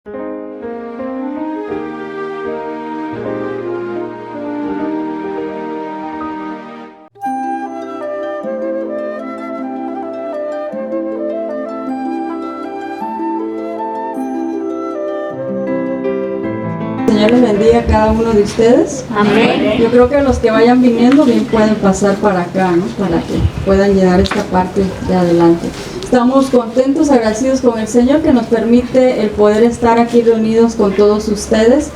Señor les bendiga a cada uno de ustedes. Amén. Yo creo que los que vayan viniendo bien pueden pasar para acá, ¿no? Para que puedan llegar esta parte de adelante. Estamos contentos, agradecidos con el Señor que nos permite el poder estar aquí reunidos con todos ustedes.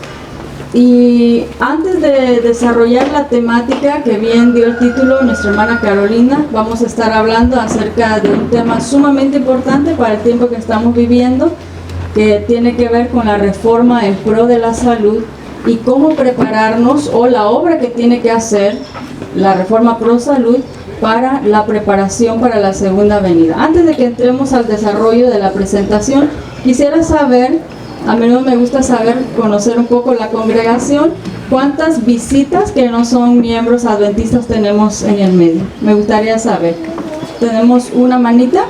Y antes de desarrollar la temática que bien dio el título nuestra hermana Carolina, vamos a estar hablando acerca de un tema sumamente importante para el tiempo que estamos viviendo, que tiene que ver con la reforma en pro de la salud y cómo prepararnos, o la obra que tiene que hacer la reforma pro salud para la preparación para la segunda venida. Antes de que entremos al desarrollo de la presentación, quisiera saber, a menudo me gusta saber, conocer un poco la congregación, cuántas visitas que no son miembros adventistas tenemos en el medio. Me gustaría saber. Tenemos una manita.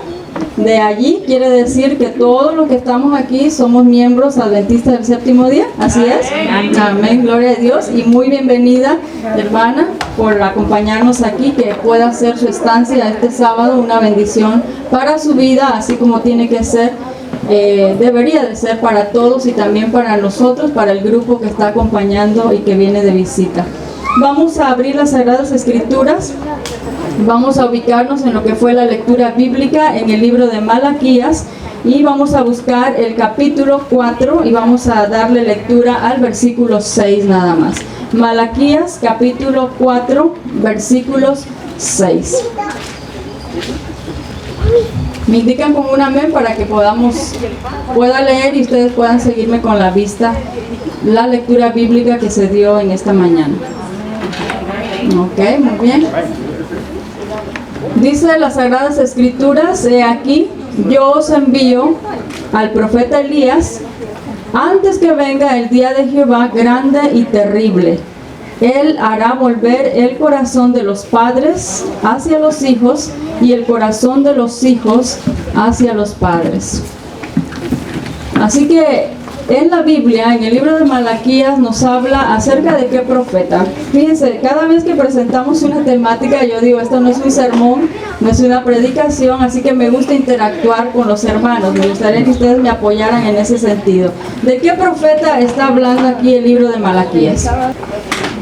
De allí quiere decir que todos los que estamos aquí somos miembros adventistas del séptimo día. ¿Así es? Amén. Amén, gloria a Dios. Y muy bienvenida, hermana, por acompañarnos aquí, que pueda hacer su estancia este sábado una bendición para su vida, así como tiene que ser, debería de ser para todos y también para nosotros, para el grupo que está acompañando y que viene de visita. Vamos a abrir las Sagradas Escrituras. Vamos a ubicarnos en lo que fue la lectura bíblica en el libro de Malaquías y vamos a buscar el capítulo 4 y vamos a darle lectura al versículo 6 nada más. Malaquías capítulo 4 versículos 6. Me indican con un amén para que pueda leer y ustedes puedan seguirme con la vista la lectura bíblica que se dio en esta mañana. Ok, muy bien. Dice las Sagradas Escrituras: he aquí, yo os envío al profeta Elías antes que venga el día de Jehová grande y terrible. Él hará volver el corazón de los padres hacia los hijos y el corazón de los hijos hacia los padres. Así que en la Biblia, en el libro de Malaquías, nos habla acerca de qué profeta. Fíjense, cada vez que presentamos una temática, yo digo, esto no es un sermón, no es una predicación, así que me gusta interactuar con los hermanos. Me gustaría que ustedes me apoyaran en ese sentido. ¿De qué profeta está hablando aquí el libro de Malaquías?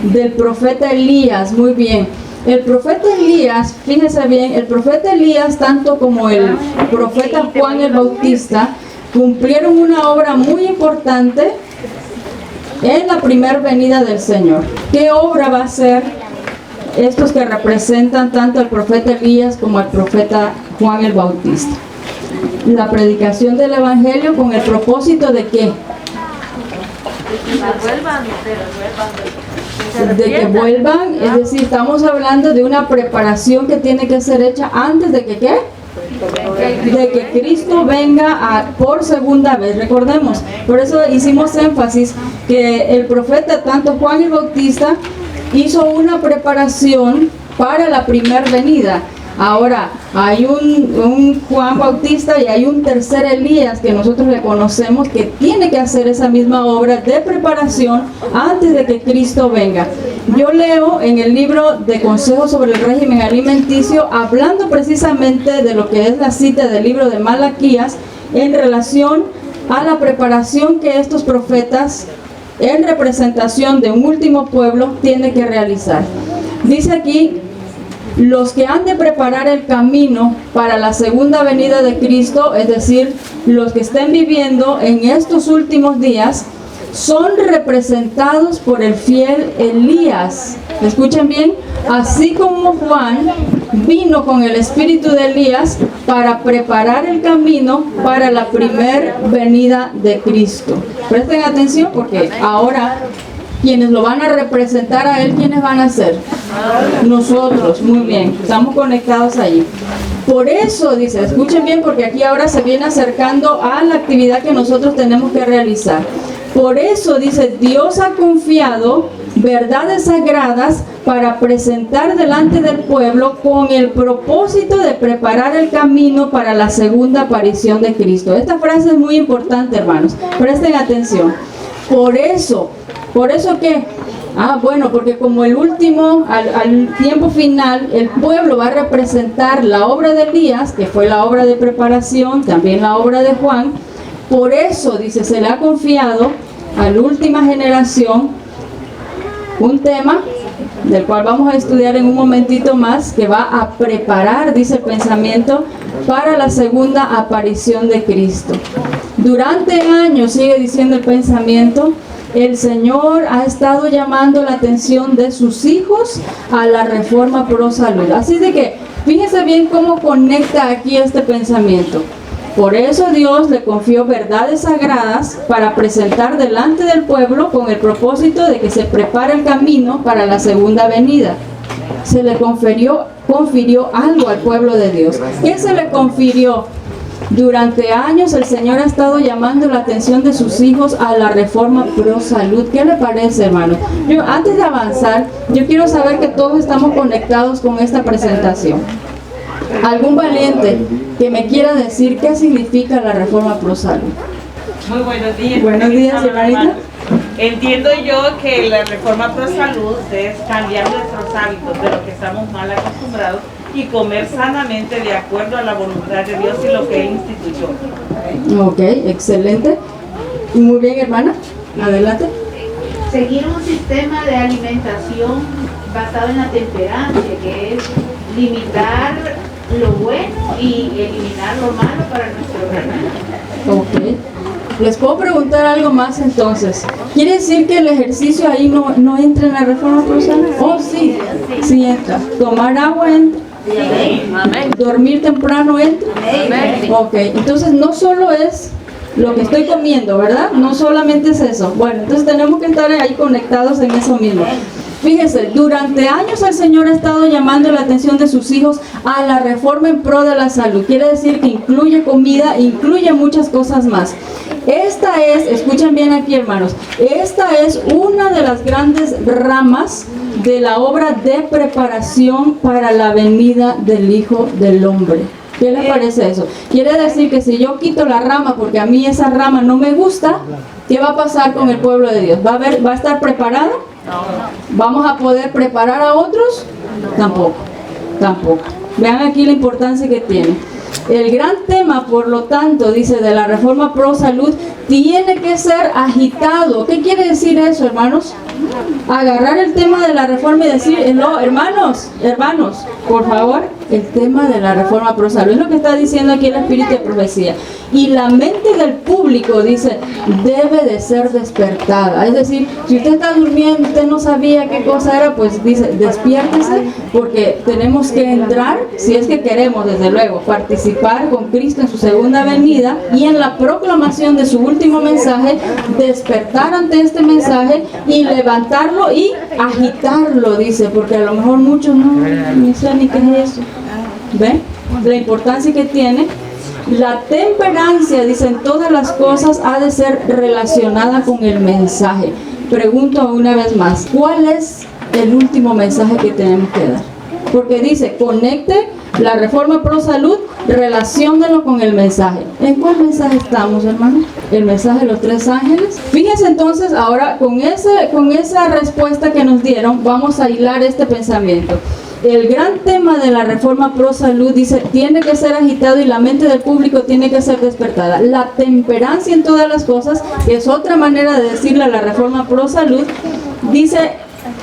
Del profeta Elías, muy bien. El profeta Elías, fíjense bien, el profeta Elías, tanto como el profeta Juan el Bautista, cumplieron una obra muy importante en la primera venida del Señor. ¿Qué obra va a ser estos que representan tanto al profeta Elías como al profeta Juan el Bautista? La predicación del Evangelio, con el propósito de ¿qué? De que vuelvan, es decir, estamos hablando de una preparación que tiene que ser hecha antes de que ¿qué? De que Cristo venga por segunda vez. Recordemos, por eso hicimos énfasis que el profeta, tanto Juan el Bautista, hizo una preparación para la primera venida. Ahora, hay un Juan Bautista y hay un tercer Elías que nosotros le conocemos, que tiene que hacer esa misma obra de preparación antes de que Cristo venga. Yo leo en el libro de Consejos sobre el régimen alimenticio, hablando precisamente de lo que es la cita del libro de Malaquías en relación a la preparación que estos profetas, en representación de un último pueblo, tienen que realizar. Dice aquí: los que han de preparar el camino para la segunda venida de Cristo, es decir, los que estén viviendo en estos últimos días, son representados por el fiel Elías. Escuchen bien, así como Juan vino con el espíritu de Elías para preparar el camino para la primera venida de Cristo. Presten atención, porque ahora quienes lo van a representar a él, ¿quiénes van a ser? Nosotros. Muy bien, estamos conectados allí. Por eso dice, escuchen bien, porque aquí ahora se viene acercando a la actividad que nosotros tenemos que realizar. Por eso dice, Dios ha confiado verdades sagradas para presentar delante del pueblo con el propósito de preparar el camino para la segunda aparición de Cristo. Esta frase es muy importante, hermanos. Presten atención. Por eso ¿qué? Bueno, porque como el último, al tiempo final, el pueblo va a representar la obra de Elías, que fue la obra de preparación, también la obra de Juan. Por eso, dice, se le ha confiado a la última generación un tema del cual vamos a estudiar en un momentito más, que va a preparar, dice el pensamiento, para la segunda aparición de Cristo. Durante años, sigue diciendo el pensamiento, el Señor ha estado llamando la atención de sus hijos a la reforma pro salud. Así de que, fíjese bien cómo conecta aquí este pensamiento. Por eso Dios le confió verdades sagradas para presentar delante del pueblo con el propósito de que se prepare el camino para la segunda venida. Se le confirió algo al pueblo de Dios. ¿Qué se le confirió? Durante años el Señor ha estado llamando la atención de sus hijos a la reforma pro salud. ¿Qué le parece, hermano? Antes de avanzar, yo quiero saber que todos estamos conectados con esta presentación. ¿Algún valiente que me quiera decir qué significa la reforma pro salud? Muy buenos días. Buenos días, hermanita. Entiendo yo que la reforma pro salud es cambiar nuestros hábitos de lo que estamos mal acostumbrados y comer sanamente de acuerdo a la voluntad de Dios y lo que Él instituyó. Ok, excelente. Muy bien, hermana. Adelante. Seguir un sistema de alimentación basado en la temperancia, que es limitar lo bueno y eliminar lo malo para nuestro organismo. Ok. ¿Les puedo preguntar algo más entonces? ¿Quiere decir que el ejercicio ahí no entra en la reforma pro salud? Oh, sí. Sí entra. ¿Tomar agua entra? ¿Dormir temprano entra? Ok. Entonces no solo es lo que estoy comiendo, ¿verdad? No solamente es eso. Bueno, entonces tenemos que estar ahí conectados en eso mismo. Fíjese, durante años el Señor ha estado llamando la atención de sus hijos a la reforma en pro de la salud. Quiere decir que incluye comida, incluye muchas cosas más. Esta es, escuchen bien aquí, hermanos, esta es una de las grandes ramas de la obra de preparación para la venida del Hijo del Hombre. ¿Qué le parece eso? Quiere decir que si yo quito la rama porque a mí esa rama no me gusta, ¿qué va a pasar con el pueblo de Dios? ¿Va a estar preparado? ¿Vamos a poder preparar a otros? Tampoco. Vean aquí la importancia que tiene. El gran tema, por lo tanto, dice, de la reforma pro salud, tiene que ser agitado. ¿Qué quiere decir eso, hermanos? Agarrar el tema de la reforma y decir, no, hermanos, por favor, el tema de la reforma pro salud. Es lo que está diciendo aquí el Espíritu de Profecía. Y la mente del público, dice, debe de ser despertada. Es decir, si usted está durmiendo, usted no sabía qué cosa era, pues dice, despiértese, porque tenemos que entrar, si es que queremos, desde luego, participar con Cristo en su segunda venida y en la proclamación de su último mensaje, despertar ante este mensaje y levantarlo y agitarlo, dice, porque a lo mejor muchos no saben ni qué es eso. ¿Ven? La importancia que tiene. La temperancia, dicen, todas las cosas ha de ser relacionada con el mensaje. Pregunto una vez más, ¿cuál es el último mensaje que tenemos que dar? Porque dice, conecte la reforma pro salud, relaciónelo con el mensaje. ¿En cuál mensaje estamos, hermanos? El mensaje de los 3 ángeles. Fíjense entonces, ahora con esa respuesta que nos dieron, vamos a hilar este pensamiento. El gran tema de la reforma pro salud, dice, tiene que ser agitado y la mente del público tiene que ser despertada. La temperancia en todas las cosas, que es otra manera de decirle a la reforma pro salud, dice,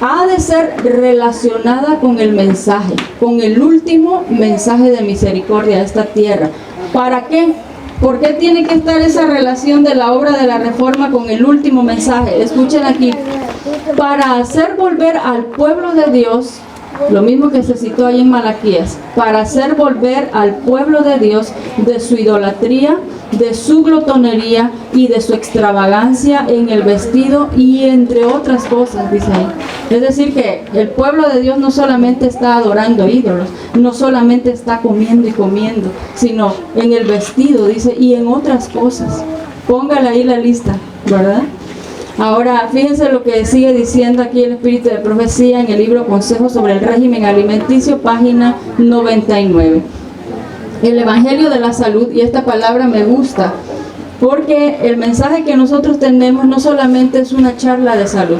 ha de ser relacionada con el mensaje, con el último mensaje de misericordia a esta tierra. ¿Para qué? ¿Por qué tiene que estar esa relación de la obra de la reforma con el último mensaje? Escuchen aquí. Para hacer volver al pueblo de Dios, lo mismo que se citó ahí en Malaquías, para hacer volver al pueblo de Dios de su idolatría, de su glotonería y de su extravagancia en el vestido y entre otras cosas, dice ahí. Es decir que el pueblo de Dios no solamente está adorando ídolos, no solamente está comiendo y comiendo, sino en el vestido, dice, y en otras cosas. Póngale ahí la lista, ¿verdad? Ahora, fíjense lo que sigue diciendo aquí el Espíritu de Profecía en el libro Consejos sobre el Régimen Alimenticio, página 99. El Evangelio de la Salud, y esta palabra me gusta, porque el mensaje que nosotros tenemos no solamente es una charla de salud.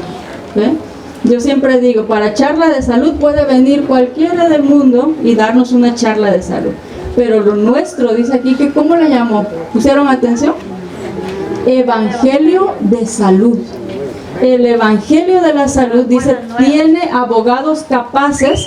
Yo siempre digo, para charla de salud puede venir cualquiera del mundo y darnos una charla de salud. Pero lo nuestro, dice aquí, que ¿cómo le llamó? ¿Pusieron atención? Evangelio de salud. El Evangelio de la salud, dice, tiene abogados capaces,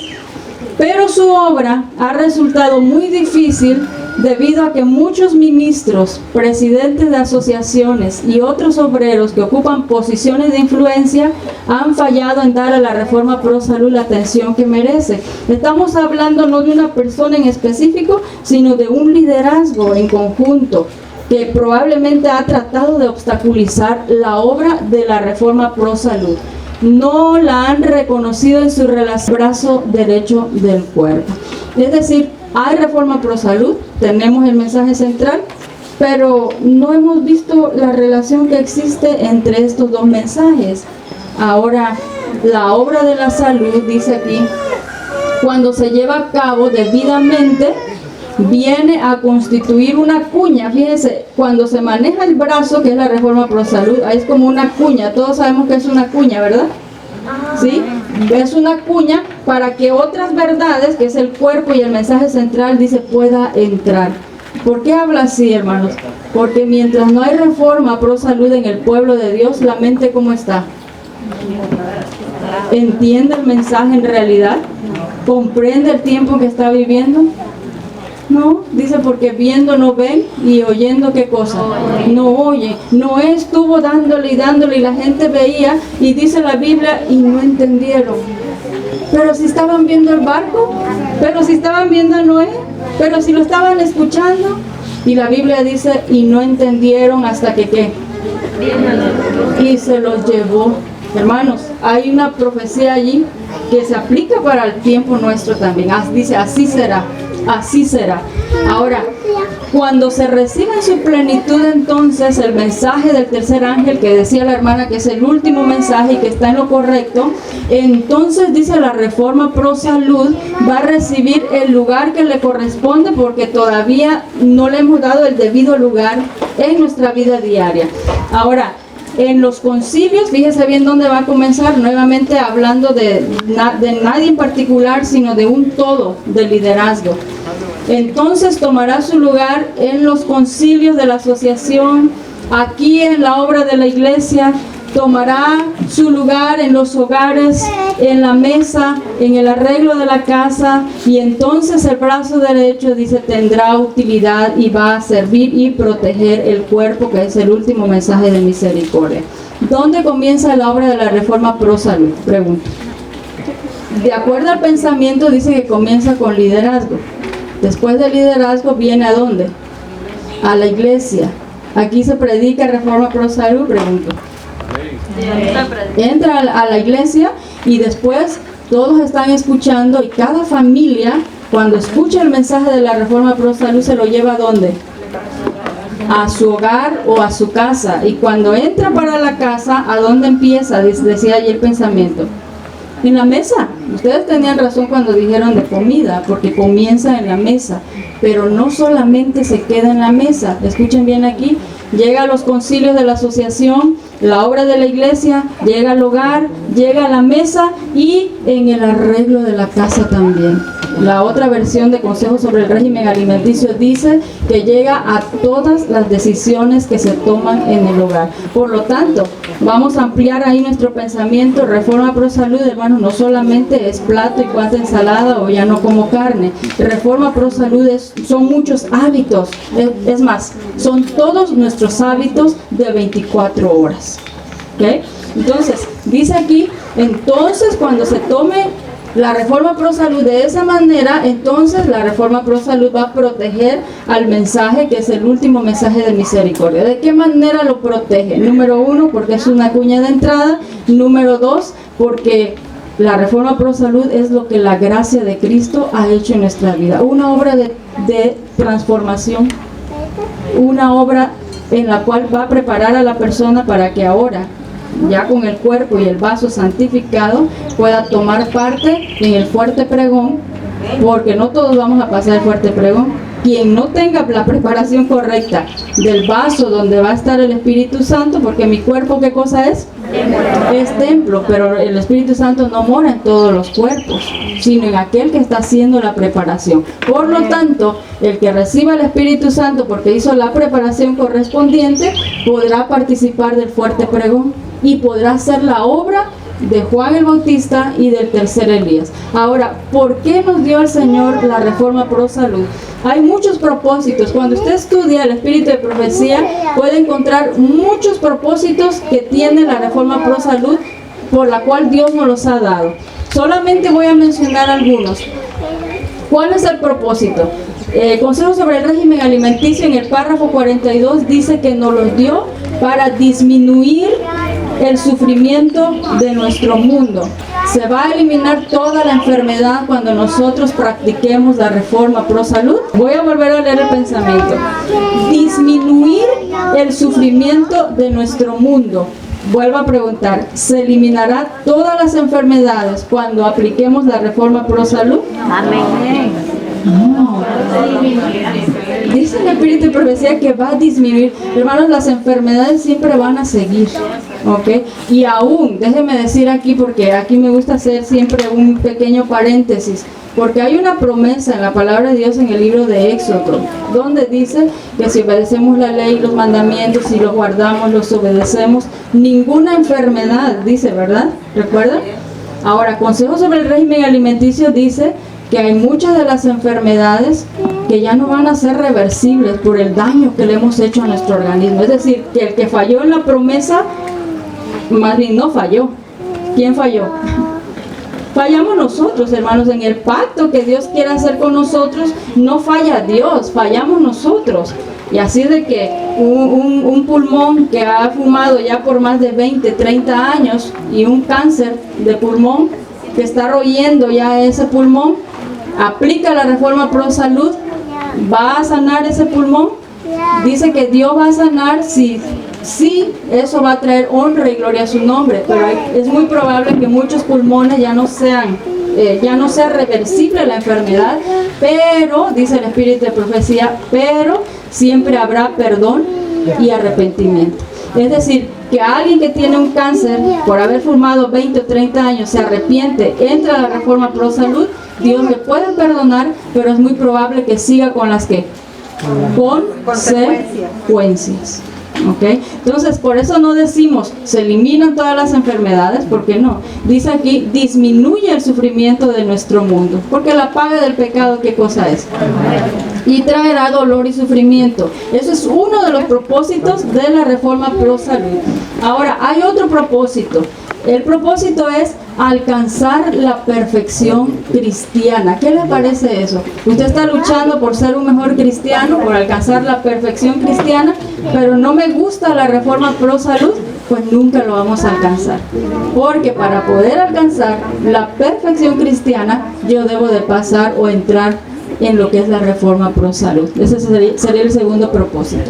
pero su obra ha resultado muy difícil debido a que muchos ministros, presidentes de asociaciones y otros obreros que ocupan posiciones de influencia han fallado en dar a la reforma pro salud la atención que merece. Estamos hablando no de una persona en específico, sino de un liderazgo en conjunto que probablemente ha tratado de obstaculizar la obra de la reforma pro salud. No la han reconocido en su relación brazo derecho del cuerpo. Es decir, hay reforma pro salud, tenemos el mensaje central, pero no hemos visto la relación que existe entre estos dos mensajes. Ahora, la obra de la salud, dice aquí, cuando se lleva a cabo debidamente, viene a constituir una cuña. Fíjense, cuando se maneja el brazo, que es la reforma pro salud, ahí es como una cuña. Todos sabemos que es una cuña, ¿verdad? ¿Sí? Es una cuña para que otras verdades, que es el cuerpo y el mensaje central, dice, pueda entrar. ¿Por qué habla así, hermanos? Porque mientras no hay reforma pro salud en el pueblo de Dios, la mente, ¿cómo está? ¿Entiende el mensaje en realidad? ¿Comprende el tiempo que está viviendo? No, dice, porque viendo no ven y oyendo, ¿qué cosa? No oye. Noé estuvo dándole y la gente veía, y dice la Biblia, y no entendieron. Pero si estaban viendo el barco, pero si estaban viendo a Noé, pero si lo estaban escuchando, y la Biblia dice, y no entendieron hasta que ¿qué? Y se los llevó. Hermanos, hay una profecía allí que se aplica para el tiempo nuestro también. Dice, así será. Así será. Ahora, cuando se recibe en su plenitud entonces el mensaje del tercer ángel, que decía la hermana que es el último mensaje y que está en lo correcto, entonces dice la reforma pro salud va a recibir el lugar que le corresponde, porque todavía no le hemos dado el debido lugar en nuestra vida diaria. Ahora, en los concilios, fíjese bien dónde va a comenzar, nuevamente hablando de nadie en particular, sino de un todo de liderazgo. Entonces tomará su lugar en los concilios de la asociación, aquí en la obra de la iglesia, tomará su lugar en los hogares, en la mesa, en el arreglo de la casa, y entonces el brazo derecho, dice, tendrá utilidad y va a servir y proteger el cuerpo, que es el último mensaje de misericordia. ¿Dónde comienza la obra de la reforma pro salud? Pregunto. De acuerdo al pensamiento, dice que comienza con liderazgo. Después del liderazgo viene ¿a dónde? A la iglesia. Aquí se predica reforma pro salud, pregunto. Entra a la iglesia y después todos están escuchando, y cada familia, cuando escucha el mensaje de la reforma pro salud, se lo lleva ¿a dónde? A su hogar o a su casa. Y cuando entra para la casa, ¿a dónde empieza? Decía ayer el pensamiento. En la mesa. Ustedes tenían razón cuando dijeron de comida, porque comienza en la mesa, pero no solamente se queda en la mesa. Escuchen bien aquí, llega a los concilios de la asociación, la obra de la iglesia, llega al hogar, llega a la mesa y en el arreglo de la casa también. La otra versión de Consejos sobre el Régimen Alimenticio dice que llega a todas las decisiones que se toman en el hogar. Por lo tanto, vamos a ampliar ahí nuestro pensamiento. Reforma pro salud, hermanos, no solamente es plato y cuánta ensalada o ya no como carne. Reforma pro salud son muchos hábitos. Es más, son todos nuestros hábitos de 24 horas. ¿Okay? Entonces, dice aquí, entonces cuando se tome la reforma pro salud de esa manera, entonces la reforma pro salud va a proteger al mensaje, que es el último mensaje de misericordia. ¿De qué manera lo protege? Número 1, porque es una cuña de entrada. Número 2, porque la reforma pro salud es lo que la gracia de Cristo ha hecho en nuestra vida. Una obra de transformación, una obra en la cual va a preparar a la persona para que ahora ya con el cuerpo y el vaso santificado, pueda tomar parte en el fuerte pregón, porque no todos vamos a pasar el fuerte pregón. Quien no tenga la preparación correcta del vaso donde va a estar el Espíritu Santo, porque mi cuerpo, ¿qué cosa es? Es templo, pero el Espíritu Santo no mora en todos los cuerpos, sino en aquel que está haciendo la preparación. Por lo tanto, el que reciba el Espíritu Santo porque hizo la preparación correspondiente, podrá participar del fuerte pregón y podrá hacer la obra de Juan el Bautista y del tercer Elías. Ahora, ¿por qué nos dio el Señor la Reforma Pro Salud? Hay muchos propósitos. Cuando usted estudia el espíritu de profecía, puede encontrar muchos propósitos que tiene la Reforma Pro Salud, por la cual Dios nos los ha dado. Solamente voy a mencionar algunos. ¿Cuál es el propósito? Consejo sobre el régimen alimenticio, en el párrafo 42 dice que nos los dio para disminuir el sufrimiento de nuestro mundo. Se va a eliminar toda la enfermedad cuando nosotros practiquemos la Reforma Pro Salud. Voy a volver a leer el pensamiento. Disminuir el sufrimiento de nuestro mundo. Vuelvo a preguntar, ¿se eliminará todas las enfermedades cuando apliquemos la Reforma Pro Salud? Amén. No. Dice el espíritu de profecía que va a disminuir. Hermanos, las enfermedades siempre van a seguir, ¿ok? Y aún, déjenme decir aquí, porque aquí me gusta hacer siempre un pequeño paréntesis, porque hay una promesa en la palabra de Dios en el libro de Éxodo, donde dice que si obedecemos la ley, los mandamientos, si los guardamos, los obedecemos, ninguna enfermedad, dice, ¿verdad? ¿Recuerdan? Ahora, Consejo sobre el régimen alimenticio dice que hay muchas de las enfermedades que ya no van a ser reversibles por el daño que le hemos hecho a nuestro organismo. Es decir, que el que falló en la promesa, más bien no falló. ¿Quién falló? Fallamos nosotros, hermanos. En el pacto que Dios quiere hacer con nosotros, no falla Dios, fallamos nosotros. Y así de que un pulmón que ha fumado ya por más de 20, 30 años y un cáncer de pulmón que está royendo ya ese pulmón, aplica la Reforma Pro Salud, ¿va a sanar ese pulmón? Dice que Dios va a sanar si eso va a traer honra y gloria a su nombre, pero es muy probable que muchos pulmones ya no sea reversible la enfermedad, pero, dice el espíritu de profecía, pero siempre habrá perdón y arrepentimiento. Es decir, que alguien que tiene un cáncer por haber fumado 20 o 30 años se arrepiente, entra a la Reforma Pro Salud, Dios le puede perdonar, pero es muy probable que siga con las que consecuencias. ¿Okay? Entonces, por eso no decimos se eliminan todas las enfermedades, porque no. Dice aquí, disminuye el sufrimiento de nuestro mundo, porque la paga del pecado, ¿qué cosa es? Y traerá dolor y sufrimiento. Eso es uno de los propósitos de la Reforma Pro Salud. Ahora, hay otro propósito. El propósito es alcanzar la perfección cristiana. ¿Qué le parece eso? Usted está luchando por ser un mejor cristiano, por alcanzar la perfección cristiana, pero no me gusta la Reforma Pro Salud, pues nunca lo vamos a alcanzar. Porque para poder alcanzar la perfección cristiana, yo debo de pasar o entrar en lo que es la Reforma Pro Salud. Ese sería el segundo propósito.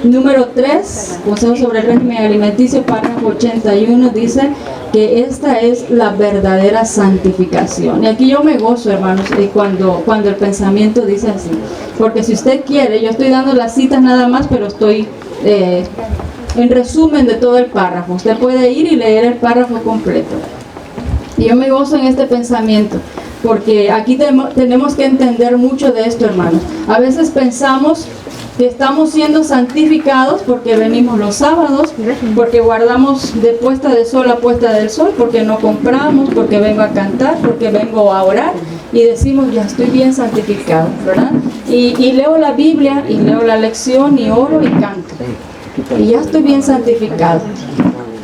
Número 3, Consejo sobre el régimen alimenticio, párrafo 81, dice que esta es la verdadera santificación. Y aquí yo me gozo, hermanos, cuando el pensamiento dice así. Porque si usted quiere, yo estoy dando las citas nada más, pero estoy en resumen de todo el párrafo. Usted puede ir y leer el párrafo completo. Y yo me gozo en este pensamiento, porque aquí tenemos que entender mucho de esto, hermanos. A veces pensamos que estamos siendo santificados porque venimos los sábados, porque guardamos de puesta de sol a puesta del sol, porque no compramos, porque vengo a cantar, porque vengo a orar, y decimos, ya estoy bien santificado, ¿verdad? Y leo la Biblia, y leo la lección, y oro y canto, y ya estoy bien santificado.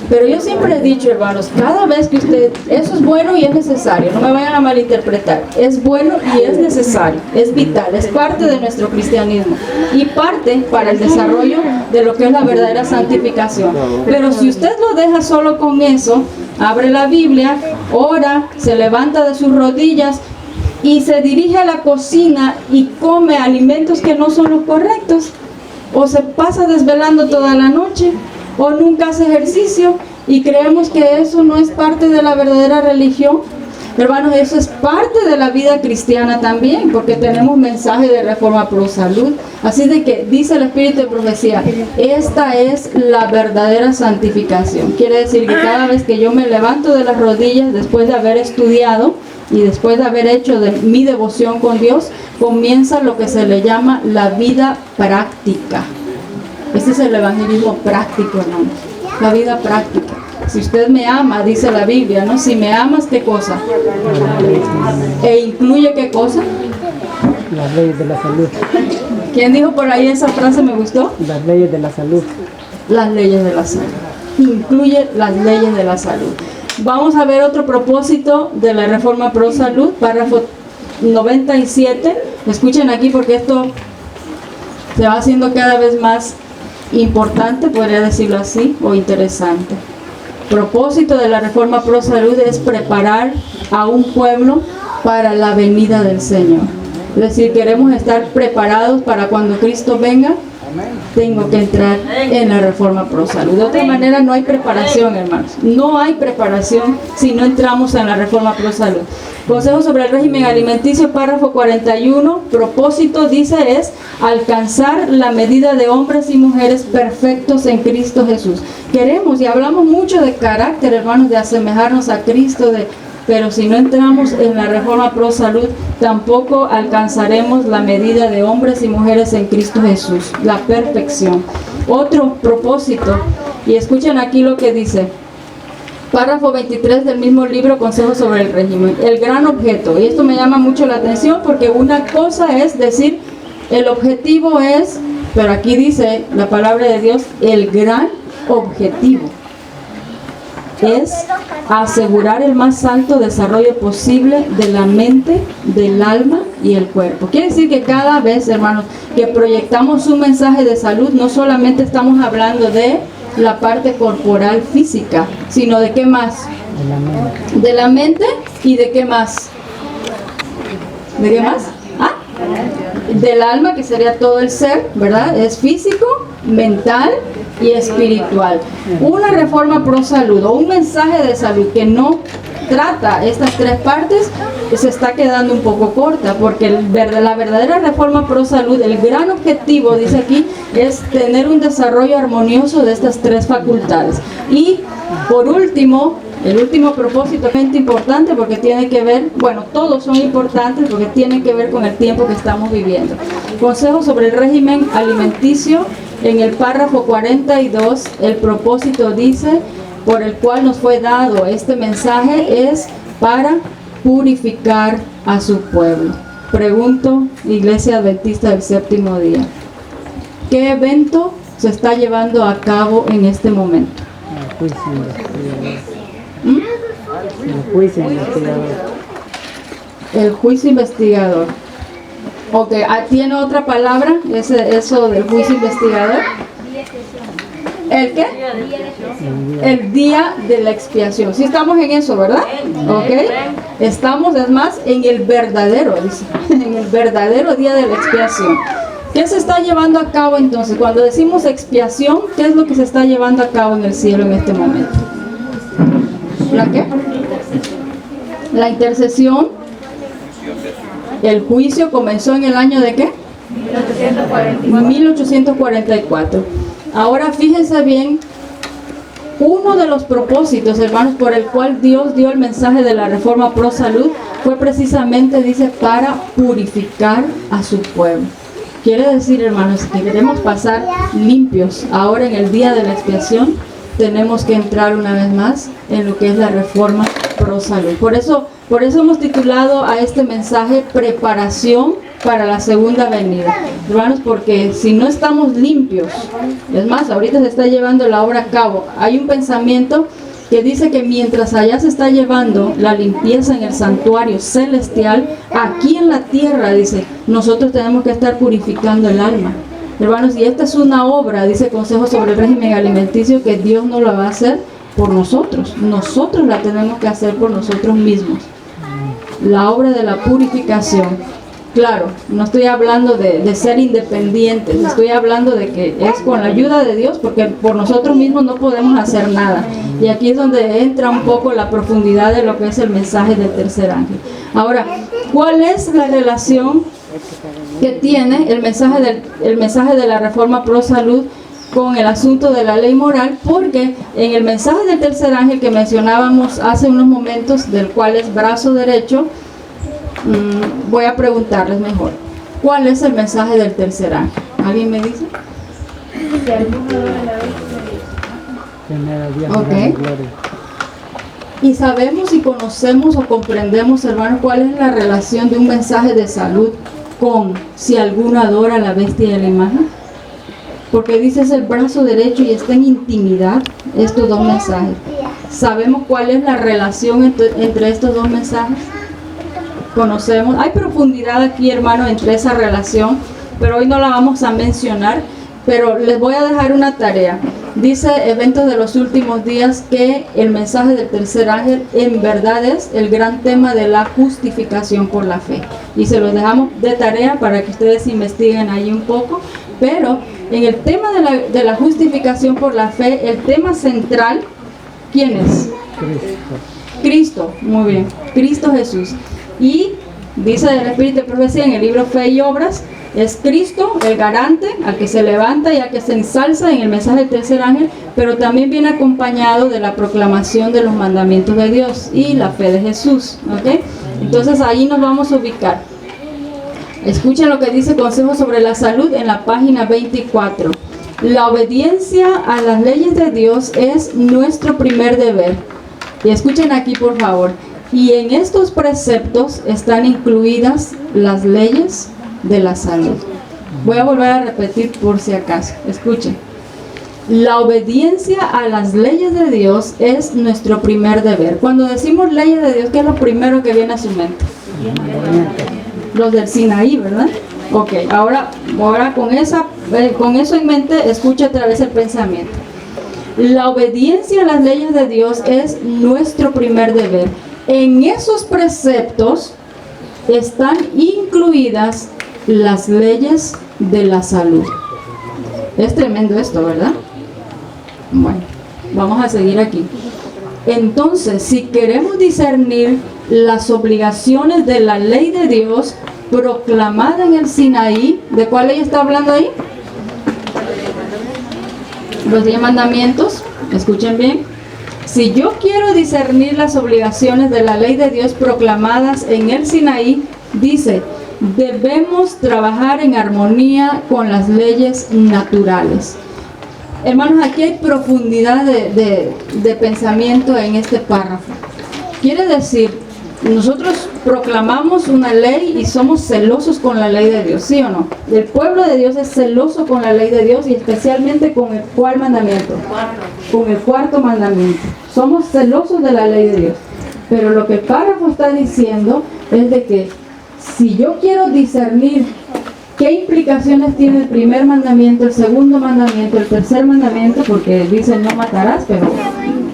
Pero yo siempre he dicho, hermanos, cada vez que usted, eso es bueno y es necesario, no me vayan a malinterpretar, es bueno y es necesario, es vital, es parte de nuestro cristianismo y parte para el desarrollo de lo que es la verdadera santificación. Pero si usted lo deja solo con eso, abre la Biblia, ora, se levanta de sus rodillas y se dirige a la cocina y come alimentos que no son los correctos, o se pasa desvelando toda la noche, o nunca hace ejercicio, y creemos que eso no es parte de la verdadera religión. Hermanos, eso es parte de la vida cristiana también, porque tenemos mensaje de Reforma Pro Salud. Así de que dice el Espíritu de Profecía, esta es la verdadera santificación. Quiere decir que cada vez que yo me levanto de las rodillas, después de haber estudiado y después de haber hecho de mi devoción con Dios, comienza lo que se le llama la vida práctica. Este es el evangelismo práctico, hermanos. La vida práctica. Si usted me ama, dice la Biblia, ¿no? Si me amas, ¿qué cosa? ¿E incluye qué cosa? Las leyes de la salud. ¿Quién dijo por ahí esa frase? Me gustó. Las leyes de la salud. Las leyes de la salud. Incluye las leyes de la salud. Vamos a ver otro propósito de la Reforma Pro Salud, párrafo 97. Escuchen aquí porque esto se va haciendo cada vez más importante, podría decirlo así, o interesante. Propósito de la Reforma Pro Salud es preparar a un pueblo para la venida del Señor. Es decir, queremos estar preparados para cuando Cristo venga. Tengo que entrar en la Reforma Pro Salud. De otra manera no hay preparación, hermanos. No hay preparación si no entramos en la Reforma Pro Salud. Consejo sobre el régimen alimenticio, párrafo 41. Propósito, dice, es alcanzar la medida de hombres y mujeres perfectos en Cristo Jesús. Queremos y hablamos mucho de carácter, hermanos, de asemejarnos a Cristo, pero si no entramos en la Reforma Pro Salud, tampoco alcanzaremos la medida de hombres y mujeres en Cristo Jesús, la perfección. Otro propósito, y escuchen aquí lo que dice, párrafo 23 del mismo libro, Consejo sobre el régimen, el gran objeto, y esto me llama mucho la atención porque una cosa es decir, el objetivo es, pero aquí dice la palabra de Dios, el gran objetivo es asegurar el más alto desarrollo posible de la mente, del alma y el cuerpo. Quiere decir que cada vez, hermanos, que proyectamos un mensaje de salud, no solamente estamos hablando de la parte corporal física, sino de qué más, de la mente y de qué más, de qué más, del alma, que sería todo el ser, ¿verdad? Es físico, mental y espiritual. Una Reforma Pro Salud o un mensaje de salud que no trata estas tres partes se está quedando un poco corta, porque la verdadera Reforma Pro Salud, el gran objetivo, dice aquí, es tener un desarrollo armonioso de estas tres facultades. Y por último, el último propósito es importante porque tiene que ver, bueno, todos son importantes porque tienen que ver con el tiempo que estamos viviendo. Consejo sobre el régimen alimenticio, en el párrafo 42, el propósito dice, por el cual nos fue dado este mensaje, es para purificar a su pueblo. Pregunto, Iglesia Adventista del Séptimo Día, ¿qué evento se está llevando a cabo en este momento? El juicio investigador. El juicio investigador. Ok, ¿tiene otra palabra? Eso del juicio investigador. ¿El qué? El día de la expiación. Sí estamos en eso, ¿verdad? Ok. Estamos, es más, en el verdadero, dice, en el verdadero día de la expiación. ¿Qué se está llevando a cabo entonces? Cuando decimos expiación, ¿qué es lo que se está llevando a cabo en el cielo en este momento? ¿La qué? La intercesión. El juicio comenzó en el año de qué? 1844. Ahora fíjense bien, uno de los propósitos, hermanos, por el cual Dios dio el mensaje de la Reforma Pro Salud fue precisamente, dice, para purificar a su pueblo. Quiere decir, hermanos, que queremos pasar limpios ahora en el día de la expiación, tenemos que entrar una vez más en lo que es la Reforma Pro Salud. Por eso hemos titulado a este mensaje Preparación para la segunda venida. Hermanos, porque si no estamos limpios, es más, ahorita se está llevando la obra a cabo. Hay un pensamiento que dice que mientras allá se está llevando la limpieza en el santuario celestial, aquí en la tierra, dice, nosotros tenemos que estar purificando el alma. Hermanos, y esta es una obra, dice Consejo sobre el régimen alimenticio, que Dios no la va a hacer por nosotros. Nosotros la tenemos que hacer por nosotros mismos. La obra de la purificación. Claro, no estoy hablando de ser independientes, estoy hablando de que es con la ayuda de Dios, porque por nosotros mismos no podemos hacer nada. Y aquí es donde entra un poco la profundidad de lo que es el mensaje del tercer ángel. Ahora, ¿cuál es la relación que tiene el mensaje de la Reforma Pro Salud con el asunto de la ley moral? Porque en el mensaje del tercer ángel que mencionábamos hace unos momentos, del cual es brazo derecho, voy a preguntarles mejor, ¿cuál es el mensaje del tercer ángel? ¿Alguien me dice? Si alguno adora la bestia, Ok. Y sabemos y conocemos o comprendemos, hermanos, cuál es la relación de un mensaje de salud con si alguno adora a la bestia y a la imagen. Porque dice es el brazo derecho y está en intimidad estos dos mensajes. ¿Sabemos cuál es la relación entre estos dos mensajes? Conocemos, hay profundidad aquí, hermano, entre esa relación, pero hoy no la vamos a mencionar, pero les voy a dejar una tarea. Dice Eventos de los Últimos Días que el mensaje del tercer ángel en verdad es el gran tema de la justificación por la fe, y se los dejamos de tarea para que ustedes investiguen ahí un poco. Pero en el tema de la justificación por la fe, el tema central, ¿quién es? Cristo, muy bien, Cristo Jesús. Y dice el Espíritu de Profecía en el libro Fe y Obras, es Cristo el garante al que se levanta y al que se ensalza en el mensaje del tercer ángel, pero también viene acompañado de la proclamación de los mandamientos de Dios y la fe de Jesús, ¿ok? Entonces ahí nos vamos a ubicar. Escuchen lo que dice Consejo sobre la Salud en la página 24. La obediencia a las leyes de Dios es nuestro primer deber. Y escuchen aquí, por favor. Y en estos preceptos están incluidas las leyes de la salud. Voy a volver a repetir por si acaso. Escuchen. La obediencia a las leyes de Dios es nuestro primer deber. Cuando decimos leyes de Dios, ¿qué es lo primero que viene a su mente? Los del Sinaí, ¿verdad? Ok, ahora con eso en mente, escucha otra vez el pensamiento. La obediencia a las leyes de Dios es nuestro primer deber. En esos preceptos están incluidas las leyes de la salud. Es tremendo esto, ¿verdad? Bueno, vamos a seguir aquí. Entonces, si queremos discernir las obligaciones de la ley de Dios proclamada en el Sinaí, ¿de cuál ley está hablando ahí? Los 10 mandamientos. Escuchen bien. Si yo quiero discernir las obligaciones de la ley de Dios proclamadas en el Sinaí, dice, debemos trabajar en armonía con las leyes naturales. Hermanos, aquí hay profundidad de pensamiento en este párrafo. Quiere decir, nosotros proclamamos una ley y somos celosos con la ley de Dios, ¿sí o no? El pueblo de Dios es celoso con la ley de Dios y especialmente con el ¿cuál mandamiento? Con el cuarto mandamiento. Somos celosos de la ley de Dios. Pero lo que el párrafo está diciendo es de que si yo quiero discernir qué implicaciones tiene el primer mandamiento, el segundo mandamiento, el tercer mandamiento, porque dice no matarás,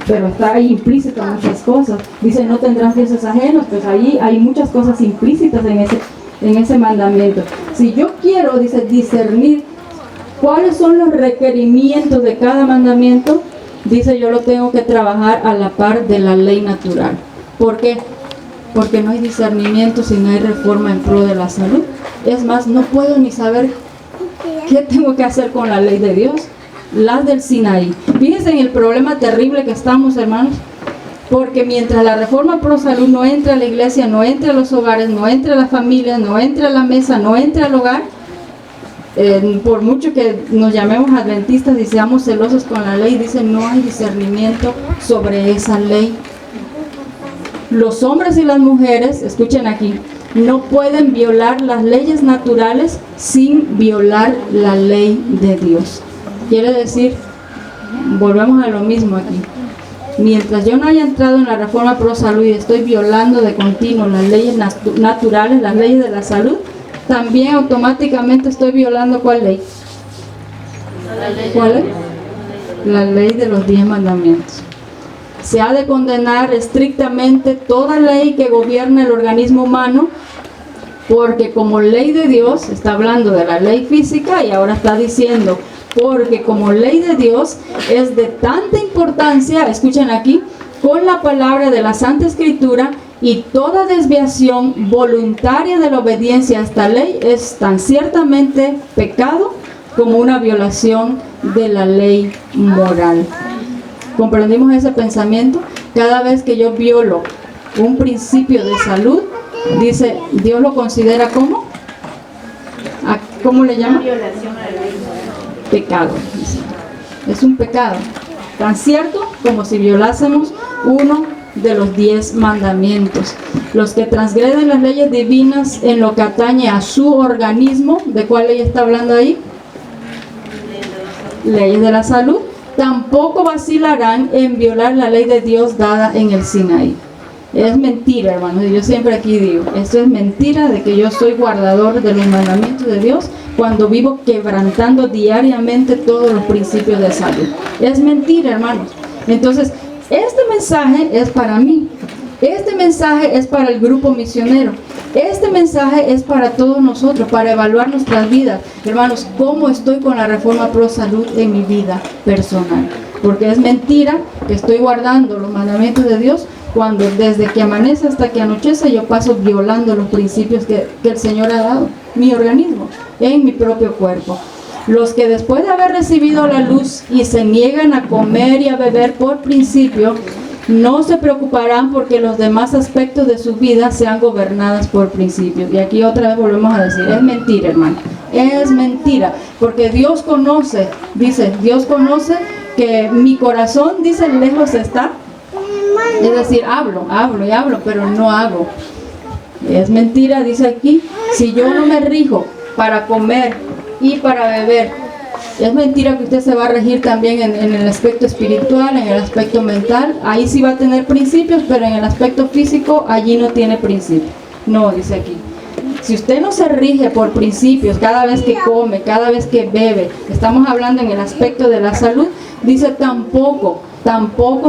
pero está ahí implícito muchas cosas. Dice no tendrás dioses ajenos, pues ahí hay muchas cosas implícitas en ese mandamiento. Si yo quiero, dice, discernir cuáles son los requerimientos de cada mandamiento, dice yo lo tengo que trabajar a la par de la ley natural. ¿Por qué? Porque no hay discernimiento si no hay reforma en pro de la salud. Es más, no puedo ni saber qué tengo que hacer con la ley de Dios, las del Sinaí. Fíjense en el problema terrible que estamos, hermanos, porque mientras la reforma pro salud no entra a la iglesia, no entra a los hogares, no entra a la familia, no entra a la mesa, no entra al hogar, por mucho que nos llamemos adventistas y seamos celosos con la ley, dice no hay discernimiento sobre esa ley. Los hombres y las mujeres, escuchen aquí, no pueden violar las leyes naturales sin violar la ley de Dios. Quiere decir, volvemos a lo mismo aquí. Mientras yo no haya entrado en la reforma pro salud y estoy violando de continuo las leyes naturales, las leyes de la salud, también automáticamente estoy violando ¿cuál ley? ¿Cuál es? La ley de los 10 mandamientos. Se ha de condenar estrictamente toda ley que gobierne el organismo humano porque como ley de Dios, está hablando de la ley física y ahora está diciendo, porque como ley de Dios es de tanta importancia, escuchen aquí, con la palabra de la Santa Escritura, y toda desviación voluntaria de la obediencia a esta ley es tan ciertamente pecado como una violación de la ley moral. ¿Comprendimos ese pensamiento? Cada vez que yo violo un principio de salud, dice, Dios lo considera como, ¿cómo le llama? Violación a la ley moral. Pecado. Dice. Es un pecado, tan cierto como si violásemos uno de los 10 mandamientos. Los que transgreden las leyes divinas en lo que atañe a su organismo, ¿de cuál ley está hablando ahí? Leyes de la salud, tampoco vacilarán en violar la ley de Dios dada en el Sinaí. Es mentira, hermanos, y yo siempre aquí digo, esto es mentira de que yo soy guardador de los mandamientos de Dios cuando vivo quebrantando diariamente todos los principios de salud. Es mentira, hermanos. Entonces, este mensaje es para mí, este mensaje es para el grupo misionero, este mensaje es para todos nosotros, para evaluar nuestras vidas. Hermanos, ¿cómo estoy con la Reforma Pro Salud en mi vida personal? Porque es mentira que estoy guardando los mandamientos de Dios cuando desde que amanece hasta que anochece yo paso violando los principios que el Señor ha dado, mi organismo, en mi propio cuerpo. Los que después de haber recibido la luz y se niegan a comer y a beber por principio, no se preocuparán porque los demás aspectos de su vida sean gobernadas por principios. Y aquí otra vez volvemos a decir, es mentira, hermano, es mentira, porque Dios conoce, dice, Dios conoce que mi corazón, dice, lejos está. Es decir, hablo, pero no hago. Es mentira, dice aquí, si yo no me rijo para comer y para beber, es mentira que usted se va a regir también en el aspecto espiritual, en el aspecto mental. Ahí sí va a tener principios, pero en el aspecto físico, allí no tiene principios. No, dice aquí. Si usted no se rige por principios cada vez que come, cada vez que bebe, estamos hablando en el aspecto de la salud, dice tampoco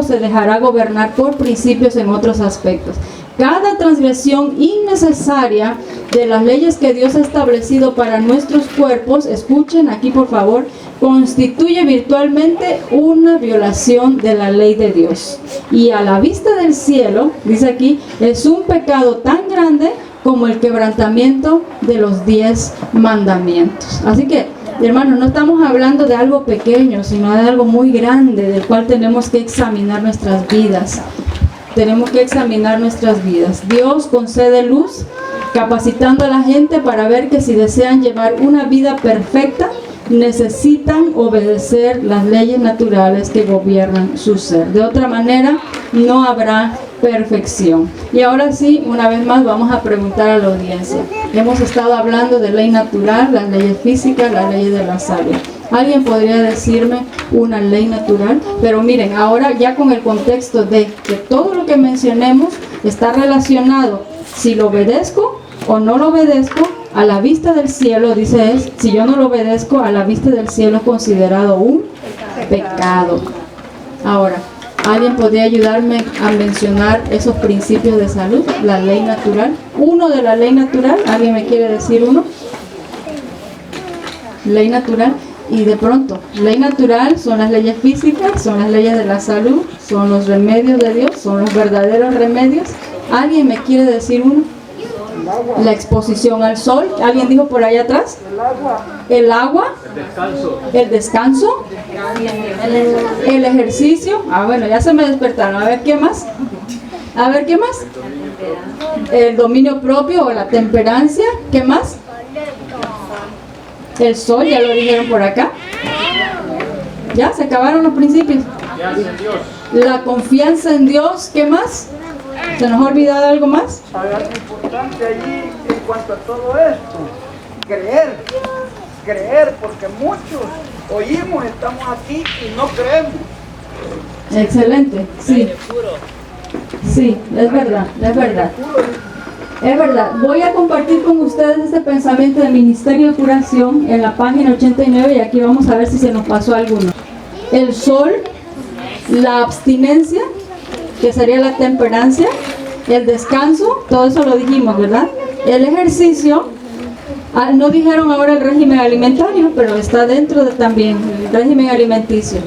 se dejará gobernar por principios en otros aspectos. Cada transgresión innecesaria de las leyes que Dios ha establecido para nuestros cuerpos, escuchen aquí por favor, constituye virtualmente una violación de la ley de Dios. Y a la vista del cielo, dice aquí, es un pecado tan grande como el quebrantamiento de los 10 mandamientos. Así que, hermanos, no estamos hablando de algo pequeño, sino de algo muy grande, del cual tenemos que examinar nuestras vidas. Tenemos que examinar nuestras vidas. Dios concede luz, capacitando a la gente para ver que si desean llevar una vida perfecta, necesitan obedecer las leyes naturales que gobiernan su ser. De otra manera, no habrá perfección. Y ahora sí, una vez más, vamos a preguntar a la audiencia. Hemos estado hablando de ley natural, las leyes físicas, las leyes de la salud. ¿Alguien podría decirme una ley natural? Pero miren, ahora ya con el contexto de que todo lo que mencionemos está relacionado, si lo obedezco o no lo obedezco, a la vista del cielo, dice es, si yo no lo obedezco, a la vista del cielo es considerado un pecado. Ahora, ¿alguien podría ayudarme a mencionar esos principios de salud? La ley natural. Uno de la ley natural, ¿alguien me quiere decir uno? Ley natural. Y de pronto, ley natural son las leyes físicas, son las leyes de la salud, son los remedios de Dios, son los verdaderos remedios. ¿Alguien me quiere decir uno? La exposición al sol. ¿Alguien dijo por ahí atrás? El agua. El descanso. El ejercicio. Bueno, ya se me despertaron. A ver, ¿qué más? El dominio propio o la temperancia. ¿Qué más? El sol, ya lo dijeron por acá. Ya, se acabaron los principios. La confianza en Dios, ¿qué más? ¿Se nos ha olvidado algo más? Hay algo importante allí en cuanto a todo esto. Creer, porque muchos oímos, estamos aquí y no creemos. Excelente, sí. Sí, es verdad. Es verdad. Voy a compartir con ustedes este pensamiento del Ministerio de Curación en la página 89 y aquí vamos a ver si se nos pasó alguno. El sol, la abstinencia, que sería la temperancia, el descanso, todo eso lo dijimos, ¿verdad? El ejercicio, no dijeron ahora el régimen alimentario, pero está dentro de también el régimen alimenticio.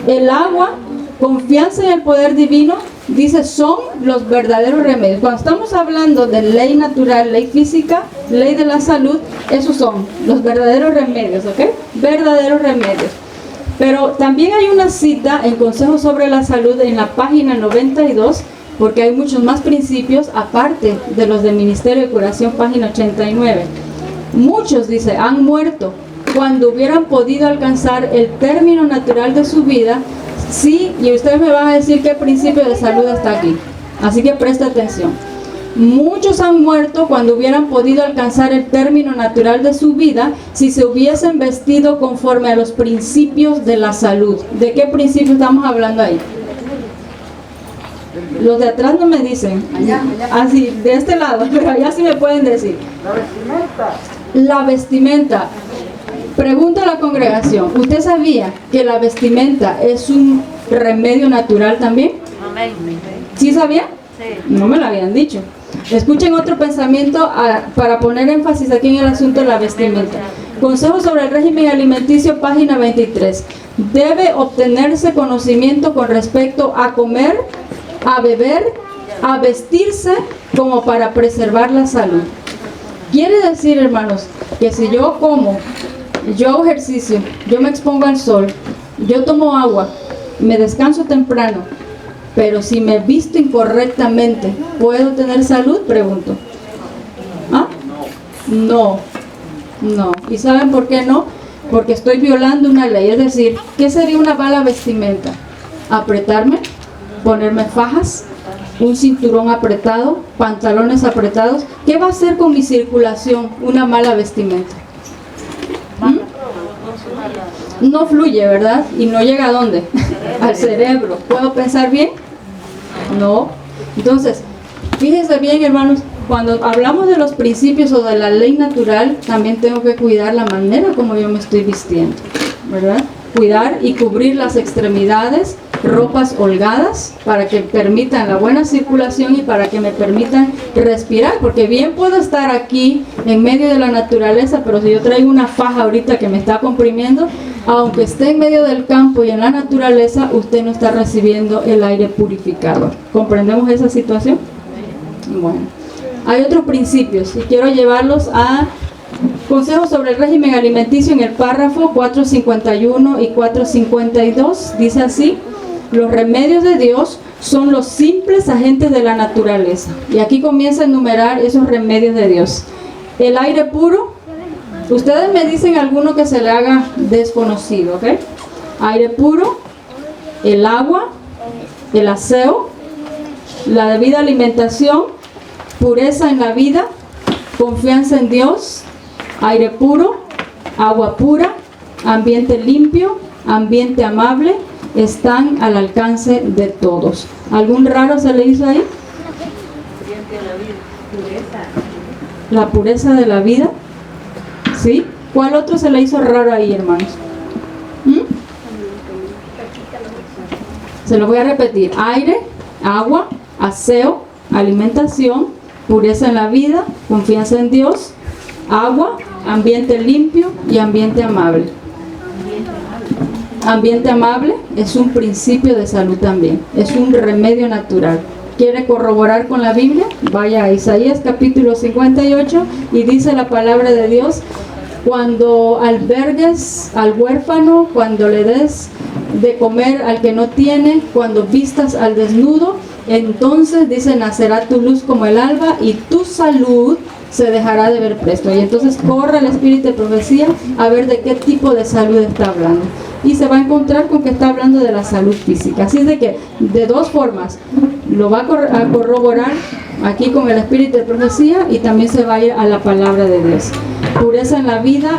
El agua, confianza en el poder divino, dice, son los verdaderos remedios. Cuando estamos hablando de ley natural, ley física, ley de la salud, esos son los verdaderos remedios, ¿ok? Verdaderos remedios. Pero también hay una cita en Consejos sobre la Salud en la página 92, porque hay muchos más principios aparte de los del Ministerio de Curación, página 89. Muchos, dice, han muerto cuando hubieran podido alcanzar el término natural de su vida. Sí, y ustedes me van a decir qué principio de salud está aquí. Así que presta atención. Muchos han muerto cuando hubieran podido alcanzar el término natural de su vida si se hubiesen vestido conforme a los principios de la salud. ¿De qué principio estamos hablando ahí? Los de atrás no me dicen. Así, de este lado, pero allá sí me pueden decir. La vestimenta. La vestimenta. Pregunta a la congregación, ¿usted sabía que la vestimenta es un remedio natural también? ¿Sí sabía? Sí. No me lo habían dicho. Escuchen otro pensamiento para poner énfasis aquí en el asunto de la vestimenta. Consejo sobre el régimen alimenticio, página 23. Debe obtenerse conocimiento con respecto a comer, a beber, a vestirse como para preservar la salud. Quiere decir, hermanos, que si yo como, yo hago ejercicio, yo me expongo al sol, yo tomo agua, me descanso temprano, pero si me visto incorrectamente, ¿puedo tener salud? Pregunto. ¿Ah? No. ¿Y saben por qué no? Porque estoy violando una ley. Es decir, ¿qué sería una mala vestimenta? Apretarme, ponerme fajas, un cinturón apretado, pantalones apretados. ¿Qué va a hacer con mi circulación una mala vestimenta? No fluye, ¿verdad? Y no llega a dónde? Al cerebro. ¿Puedo pensar bien? No. Entonces, fíjense bien, hermanos, cuando hablamos de los principios o de la ley natural, también tengo que cuidar la manera como yo me estoy vistiendo, ¿verdad? Cuidar y cubrir las extremidades, ropas holgadas, para que permitan la buena circulación y para que me permitan respirar, porque bien puedo estar aquí en medio de la naturaleza, pero si yo traigo una faja ahorita que me está comprimiendo, aunque esté en medio del campo y en la naturaleza, usted no está recibiendo el aire purificador. ¿Comprendemos esa situación? Bueno, hay otros principios y quiero llevarlos a consejos sobre el régimen alimenticio en el párrafo 451 y 452. Dice así: los remedios de Dios son los simples agentes de la naturaleza. Y aquí comienza a enumerar esos remedios de Dios. El aire puro. Ustedes me dicen alguno que se le haga desconocido, ¿ok? Aire puro, el agua, el aseo, la debida alimentación, pureza en la vida, confianza en Dios, aire puro, agua pura, ambiente limpio, ambiente amable, están al alcance de todos. ¿Algún raro se le hizo ahí? La pureza de la vida. ¿Sí? ¿Cuál otro se le hizo raro ahí, hermanos? Se lo voy a repetir. Aire, agua, aseo, alimentación, pureza en la vida, confianza en Dios, agua, ambiente limpio y ambiente amable. Ambiente amable es un principio de salud también, es un remedio natural. ¿Quiere corroborar con la Biblia? Vaya a Isaías capítulo 58 y dice la palabra de Dios: cuando albergues al huérfano, cuando le des de comer al que no tiene, cuando vistas al desnudo, entonces dice, nacerá tu luz como el alba y tu salud se dejará de ver presto. Y entonces corre el espíritu de profecía a ver de qué tipo de salud está hablando. Y se va a encontrar con que está hablando de la salud física. Así es de que, de dos formas, lo va a corroborar aquí con el espíritu de profecía y también se va a ir a la palabra de Dios. Pureza en la vida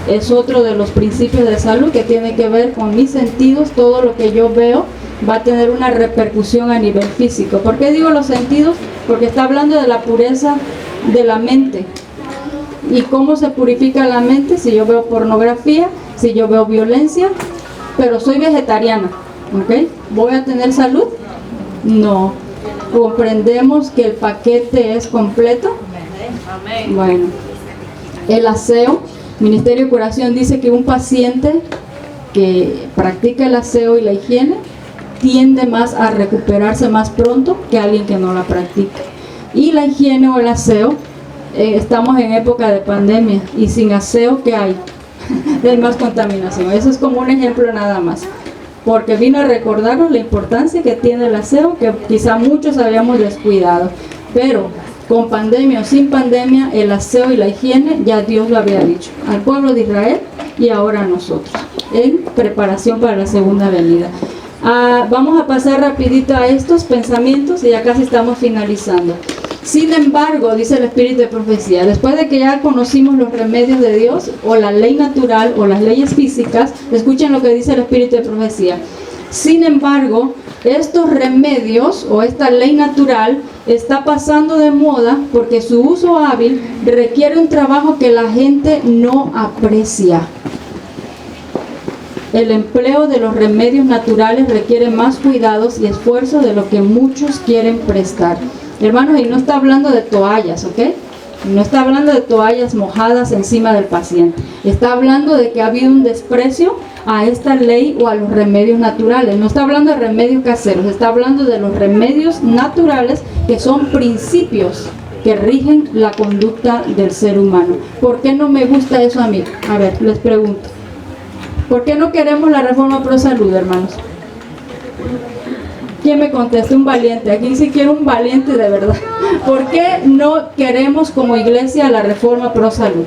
es otro de los principios de salud que tiene que ver con mis sentidos. Todo lo que yo veo va a tener una repercusión a nivel físico. ¿Por qué digo los sentidos? Porque está hablando de la pureza de la mente. ¿Y cómo se purifica la mente? Si yo veo pornografía, si yo veo violencia, pero soy vegetariana, ¿ok? ¿Voy a tener salud? No. ¿Comprendemos que el paquete es completo? Bueno, el aseo, Ministerio de Curación dice que un paciente que practica el aseo y la higiene tiende más a recuperarse más pronto que alguien que no la practica. Y la higiene o el aseo, estamos en época de pandemia y sin aseo, ¿qué hay? Hay más contaminación. Eso es como un ejemplo nada más, porque vino a recordarnos la importancia que tiene el aseo, que quizá muchos habíamos descuidado, pero con pandemia o sin pandemia, el aseo y la higiene ya Dios lo había dicho al pueblo de Israel y ahora a nosotros, en preparación para la segunda venida. Vamos a pasar rapidito a estos pensamientos y ya casi estamos finalizando. Sin embargo, dice el Espíritu de Profecía, después de que ya conocimos los remedios de Dios, o la ley natural, o las leyes físicas, escuchen lo que dice el Espíritu de Profecía. Sin embargo, estos remedios, o esta ley natural, está pasando de moda porque su uso hábil requiere un trabajo que la gente no aprecia. El empleo de los remedios naturales requiere más cuidados y esfuerzo de lo que muchos quieren prestar. Hermanos, y no está hablando de toallas, ¿ok? No está hablando de toallas mojadas encima del paciente. Está hablando de que ha habido un desprecio a esta ley o a los remedios naturales. No está hablando de remedios caseros, está hablando de los remedios naturales, que son principios que rigen la conducta del ser humano. ¿Por qué no me gusta eso a mí? A ver, les pregunto. ¿Por qué no queremos la reforma pro salud, hermanos? ¿Quién me contesta? Un valiente. Aquí sí quiero un valiente de verdad. ¿Por qué no queremos como iglesia la reforma pro salud?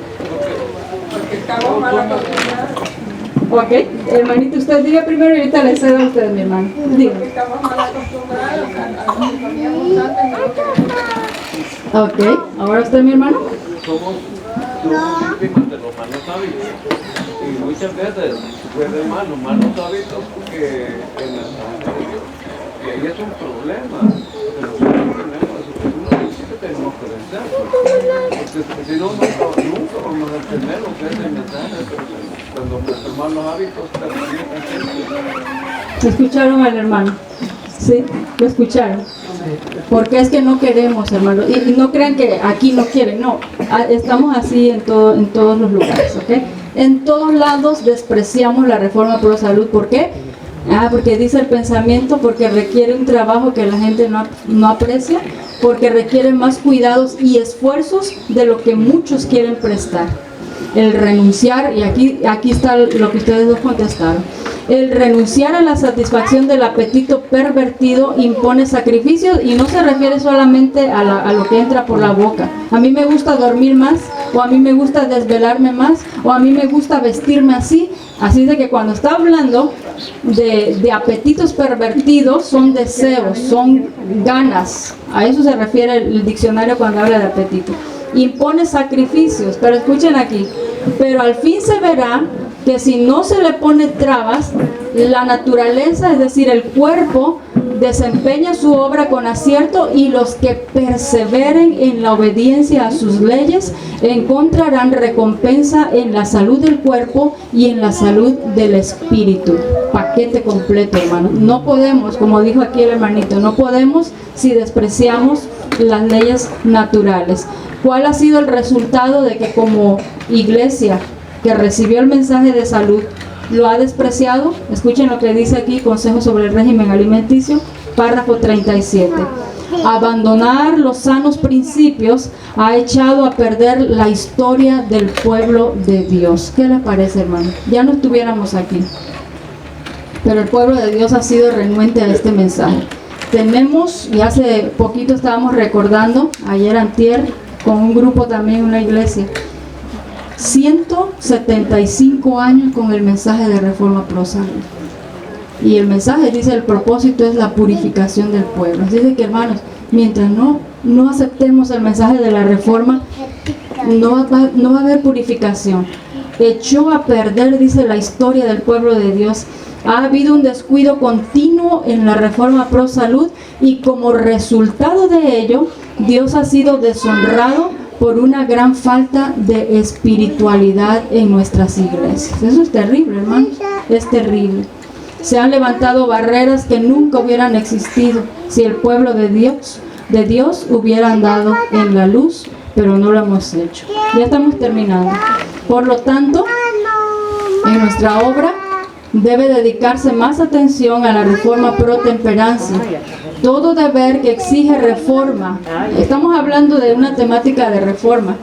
Porque estamos mal acostumbrados. Ok, hermanito, usted diga primero y ahorita le cedo a usted, mi hermano. Diga. Porque estamos mal acostumbrados a lo que comíamos antes y no lo queremos. Ok, ahora usted, mi hermano. Somos víctimas de los malos hábitos. Y muchas veces pueden malos hábitos que en la palabra de Dios. Y ahí es un problema. Que tenemos que vencer. Porque si no, nunca vamos a tener lo que es el mensaje. Cuando nuestros malos hábitos permanecen. ¿Escucharon al hermano? Sí, lo escucharon. Porque es que no queremos, hermano. Y no crean que aquí no quieren, no. Estamos así en todos los lugares, ¿ok? En todos lados despreciamos la reforma pro salud. ¿Por qué? Porque dice el pensamiento, porque requiere un trabajo que la gente no aprecia, porque requiere más cuidados y esfuerzos de lo que muchos quieren prestar. El renunciar, y aquí está lo que ustedes dos contestaron. El renunciar a la satisfacción del apetito pervertido impone sacrificios, y no se refiere solamente a lo que entra por la boca. A mí me gusta dormir más, o a mí me gusta desvelarme más, o a mí me gusta vestirme así. Así de que cuando está hablando de apetitos pervertidos, son deseos, son ganas. A eso se refiere el diccionario cuando habla de apetito. Impone sacrificios, pero escuchen aquí, pero al fin se verá que si no se le pone trabas, la naturaleza, es decir, el cuerpo, desempeña su obra con acierto, y los que perseveren en la obediencia a sus leyes encontrarán recompensa en la salud del cuerpo y en la salud del espíritu. Paquete completo, hermano. No podemos, como dijo aquí el hermanito, no podemos si despreciamos las leyes naturales. ¿Cuál ha sido el resultado de que como iglesia que recibió el mensaje de salud lo ha despreciado? Escuchen lo que dice aquí, Consejo sobre el régimen alimenticio, párrafo 37. Abandonar los sanos principios ha echado a perder la historia del pueblo de Dios. ¿Qué les parece, hermano? Ya no estuviéramos aquí, pero el pueblo de Dios ha sido renuente a este mensaje. Tenemos, y hace poquito estábamos recordando, ayer antier, con un grupo también, una iglesia, 175 años con el mensaje de reforma pro salud. Y el mensaje dice, el propósito es la purificación del pueblo. Así de que, hermanos, mientras no aceptemos el mensaje de la reforma, no va a haber purificación. Echó a perder, dice, la historia del pueblo de Dios. Ha habido un descuido continuo en la reforma pro salud, y como resultado de ello, Dios ha sido deshonrado por una gran falta de espiritualidad en nuestras iglesias. Eso es terrible, hermanos, es terrible. Se han levantado barreras que nunca hubieran existido si el pueblo de Dios hubiera andado en la luz pero no lo hemos hecho. Ya estamos terminando. Por lo tanto, en nuestra obra debe dedicarse más atención a la reforma pro temperancia. Todo deber que exige reforma, estamos hablando de una temática de reforma,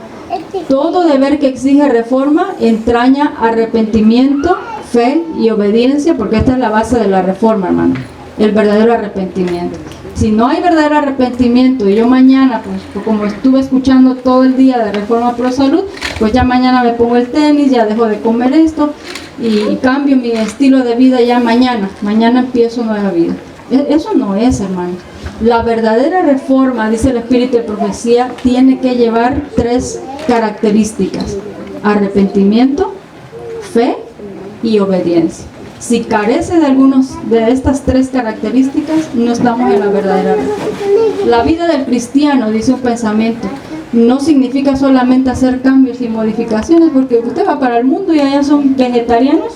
todo deber que exige reforma entraña arrepentimiento, fe y obediencia, porque esta es la base de la reforma, hermano, el verdadero arrepentimiento. Si no hay verdadero arrepentimiento y yo mañana, pues como estuve escuchando todo el día de Reforma Pro Salud, pues ya mañana me pongo el tenis, ya dejo de comer esto y cambio mi estilo de vida ya mañana empiezo nueva vida. Eso no es, hermano. La verdadera reforma, dice el Espíritu de Profecía, tiene que llevar 3 características: arrepentimiento, fe y obediencia. Si carece de algunos de estas 3 características, no estamos en la verdadera reforma. La vida del cristiano, dice un pensamiento, no significa solamente hacer cambios y modificaciones, porque usted va para el mundo y allá son vegetarianos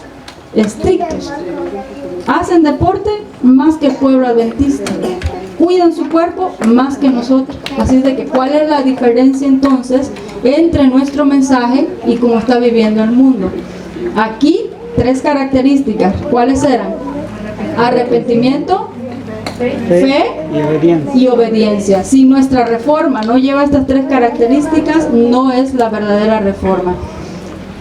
estrictos. Hacen deporte más que el pueblo adventista. Cuidan su cuerpo más que nosotros. Así es de que, ¿cuál es la diferencia entonces entre nuestro mensaje y cómo está viviendo el mundo? Aquí 3 características. ¿Cuáles eran? Arrepentimiento, fe y obediencia. Si nuestra reforma no lleva estas 3 características, no es la verdadera reforma.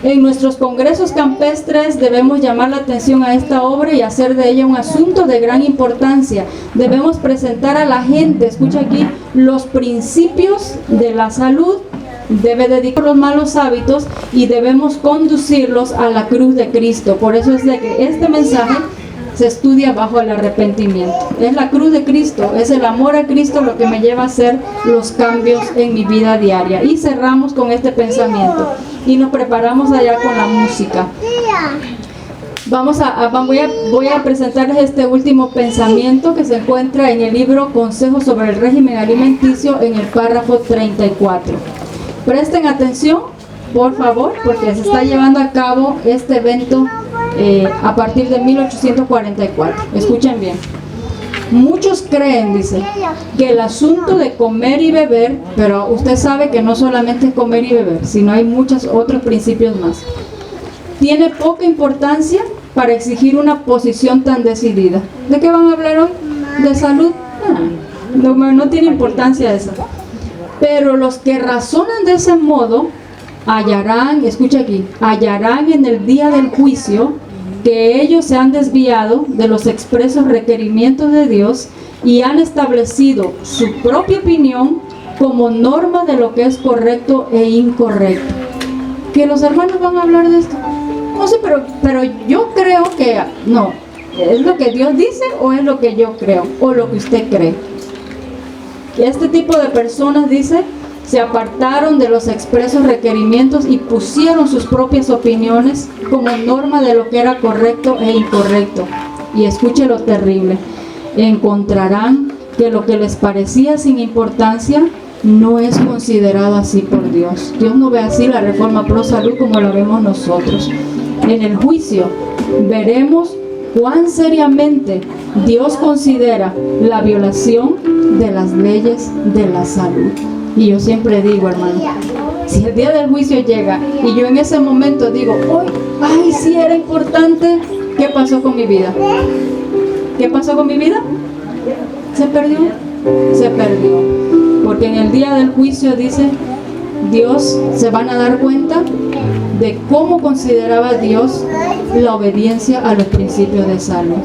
En nuestros congresos campestres debemos llamar la atención a esta obra y hacer de ella un asunto de gran importancia. Debemos presentar a la gente, escucha aquí, los principios de la salud. Debe dedicar los malos hábitos y debemos conducirlos a la cruz de Cristo. Por eso es de que este mensaje se estudia bajo el arrepentimiento. Es la cruz de Cristo, es el amor a Cristo lo que me lleva a hacer los cambios en mi vida diaria. Y cerramos con este pensamiento y nos preparamos allá con la música. Voy a presentarles este último pensamiento que se encuentra en el libro Consejos sobre el régimen alimenticio, en el párrafo 34. Presten atención, por favor, porque se está llevando a cabo este evento a partir de 1844. Escuchen bien. Muchos creen, dice, que el asunto de comer y beber, pero usted sabe que no solamente es comer y beber, sino hay muchos otros principios más, tiene poca importancia para exigir una posición tan decidida. ¿De qué van a hablar hoy? ¿De salud? No tiene importancia eso. Pero los que razonan de ese modo hallarán, escucha aquí, hallarán en el día del juicio que ellos se han desviado de los expresos requerimientos de Dios y han establecido su propia opinión como norma de lo que es correcto e incorrecto. ¿Que los hermanos van a hablar de esto? No sé, pero yo creo que no. ¿Es lo que Dios dice o es lo que yo creo? ¿O lo que usted cree? Que este tipo de personas, dice, se apartaron de los expresos requerimientos y pusieron sus propias opiniones como norma de lo que era correcto e incorrecto. Y escuche lo terrible. Encontrarán que lo que les parecía sin importancia no es considerado así por Dios. Dios no ve así la Reforma Pro Salud como la vemos nosotros. En el juicio veremos cuán seriamente Dios considera la violación de las leyes de la salud. Y yo siempre digo, hermano, si el día del juicio llega y yo en ese momento digo, ay, sí era importante, ¿qué pasó con mi vida? ¿Qué pasó con mi vida? ¿Se perdió? Se perdió. Porque en el día del juicio, dice, Dios se van a dar cuenta de cómo consideraba Dios la obediencia a los principios de salud.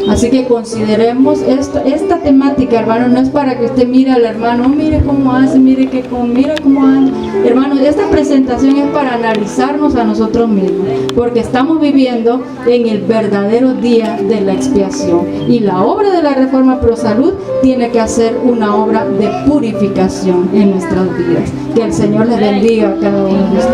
Así que consideremos esta temática, hermano, no es para que usted mire al hermano, mire cómo hace, mire cómo anda. Hermano, esta presentación es para analizarnos a nosotros mismos, porque estamos viviendo en el verdadero día de la expiación. Y la obra de la Reforma Pro Salud tiene que hacer una obra de purificación en nuestras vidas. Que el Señor les bendiga a cada uno de ustedes.